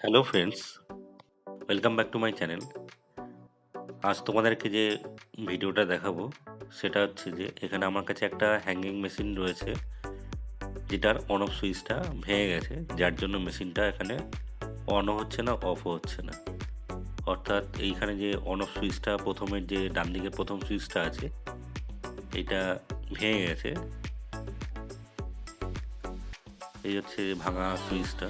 Hello friends, welcome back to my channel. আজ তোমাদেরকে যে ভিডিওটা দেখাবো সেটা হচ্ছে যে এখানে আমার কাছে একটা হ্যাঙ্গিং মেশিন রয়েছে, যেটার অন অফ সুইচটা ভেঙে গেছে, যার জন্য মেশিনটা এখানে অনও হচ্ছে না, অফও হচ্ছে না। অর্থাৎ এইখানে যে অন অফ সুইচটা, প্রথমের যে ডান দিকে প্রথম সুইচটা আছে, এটা ভেঙে গেছে। এই হচ্ছে ভাঙা সুইচটা।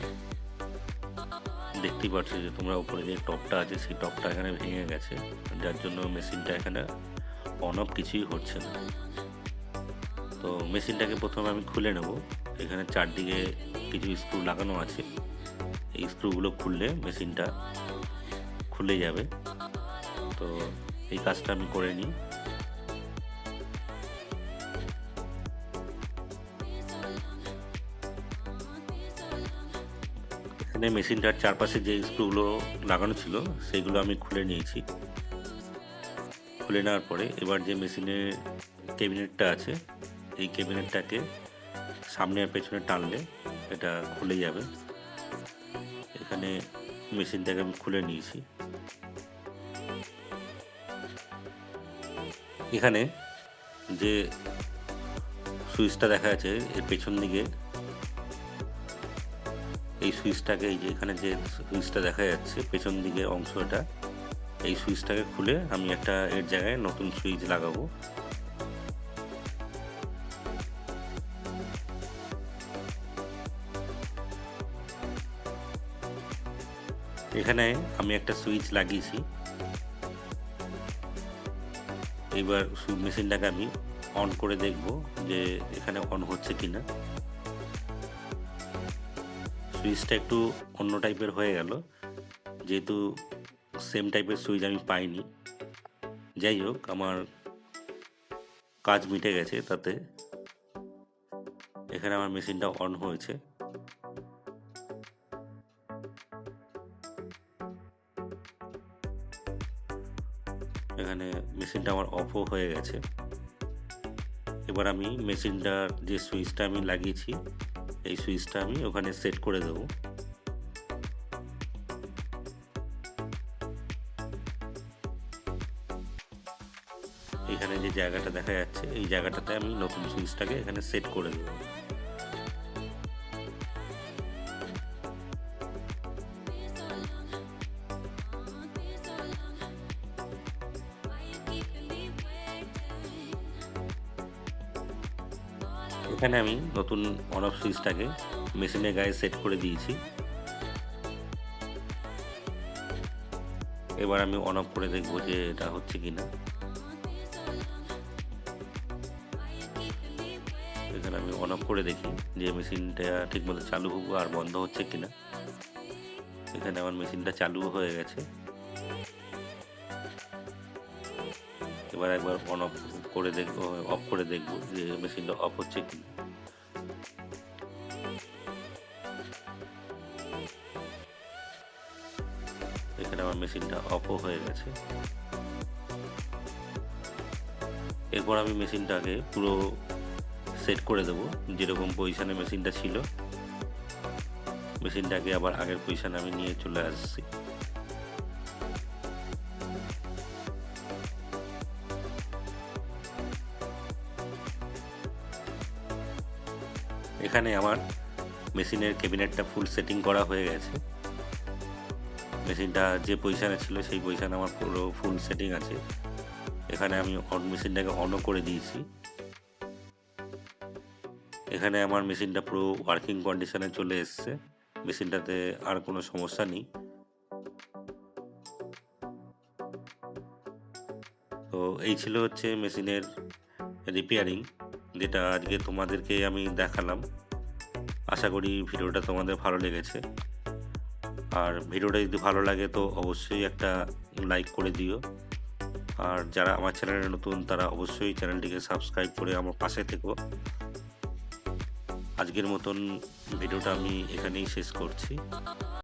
দেখতেই পাচ্ছ যে তোমরা উপরে যে টপটা আছে সেই টপটা এখানে ভেঙে গেছে, যার জন্য মেশিনটা এখানে অন অফ কিছুই হচ্ছে না। তো মেশিনটাকে প্রথমে আমি খুলে নেব। এখানে চারদিকে কিছু স্ক্রু লাগানো আছে, এই স্ক্রুগুলো খুললে মেশিনটা খুলে যাবে। তো এই কাজটা আমি করে নিই। এখানে মেশিনটার চারপাশে যে স্ক্রুগুলো লাগানো ছিল সেইগুলো আমি খুলে নিয়েছি। খুলে নেওয়ার পরে এবার যে মেশিনের ক্যাবিনেটটা আছে, এই ক্যাবিনেটটাকে সামনে আর পেছনে টানলে এটা খুলে যাবে। এখানে মেশিনটাকে আমি খুলে নিয়েছি। এখানে যে সুইচটা দেখা যাচ্ছে এর পেছন দিকে, এই সুইচটাকে, এই যে এখানে যে সুইচটা দেখা যাচ্ছে পেছন দিকে অংশটা, এই সুইচটাকে খুলে আমি একটা এর জায়গায় নতুন সুইচ লাগাবো। এখানে আমি একটা সুইচ লাগিয়েছি। এইবার মেশিনটাকে আমি অন করে দেখব যে এখানে অন হচ্ছে কিনা। সুইচটা একটু অন্য টাইপের হয়ে গেল, যেহেতু সেম টাইপের সুইচ আমি পাইনি। যাই হোক, আমার কাজ মিটে গেছে তাতে। এখানে আমার মেশিনটা অন হয়েছে। এখানে মেশিনটা আমার অফও হয়ে গেছে। এবার আমি মেশিনটার যে সুইচটা আমি লাগিয়েছি, এই সুইচটা আমি ওখানে সেট করে দেবো। এখানে যে জায়গাটা দেখা যাচ্ছে, এই জায়গাটাতে আমি নতুন সুইচটাকে এখানে সেট করে দেবো। এখানে আমি নতুন অন অফ সুইচটাকে মেশিনের গায়ে সেট করে দিয়েছি। এবার আমি অন অফ করে দেখবো যে এটা হচ্ছে কিনা। এখানে আমি অন অফ করে দেখি যে মেশিনটা ঠিকমতো চালু হোক আর বন্ধ হচ্ছে কিনা। এখানে আমার মেশিনটা চালু হয়ে গেছে। এবার একবার অন অফ করে দেখবো, অফ করে দেখবো যে মেশিনটা অফ হচ্ছে কিনা। এখানে আমার মেশিনটা অফও হয়ে গেছে। এরপর আমি মেশিনটাকে পুরো সেট করে দেবো যেরকম পজিশনে মেশিনটা ছিল। মেশিনটাকে আবার আগের পজিশনে আমি নিয়ে চলে আসছি। এখানে আমার মেশিনের ক্যাবিনেটটা ফুল সেটিং করা হয়ে গেছে। মেশিনটা যে পজিশনে ছিল সেই পজিশনে আমার পুরো ফুল সেটিং আছে। এখানে আমি মেশিনটাকে অনও করে দিয়েছি। এখানে আমার মেশিনটা পুরো ওয়ার্কিং কন্ডিশনে চলে এসছে। মেশিনটাতে আর কোনো সমস্যা নেই। তো এই ছিল হচ্ছে মেশিনের রিপেয়ারিং, যেটা আজকে তোমাদেরকে আমি দেখালাম। আশা করি ভিডিওটা তোমাদের ভালো লেগেছে। আর ভিডিওটা যদি ভালো লাগে তো অবশ্যই একটা লাইক করে দিও। আর যারা আমার চ্যানেলে নতুন তারা অবশ্যই চ্যানেলটিকে সাবস্ক্রাইব করে আমার পাশে থেকো। আজকের মতন ভিডিওটা আমি এখানেই শেষ করছি।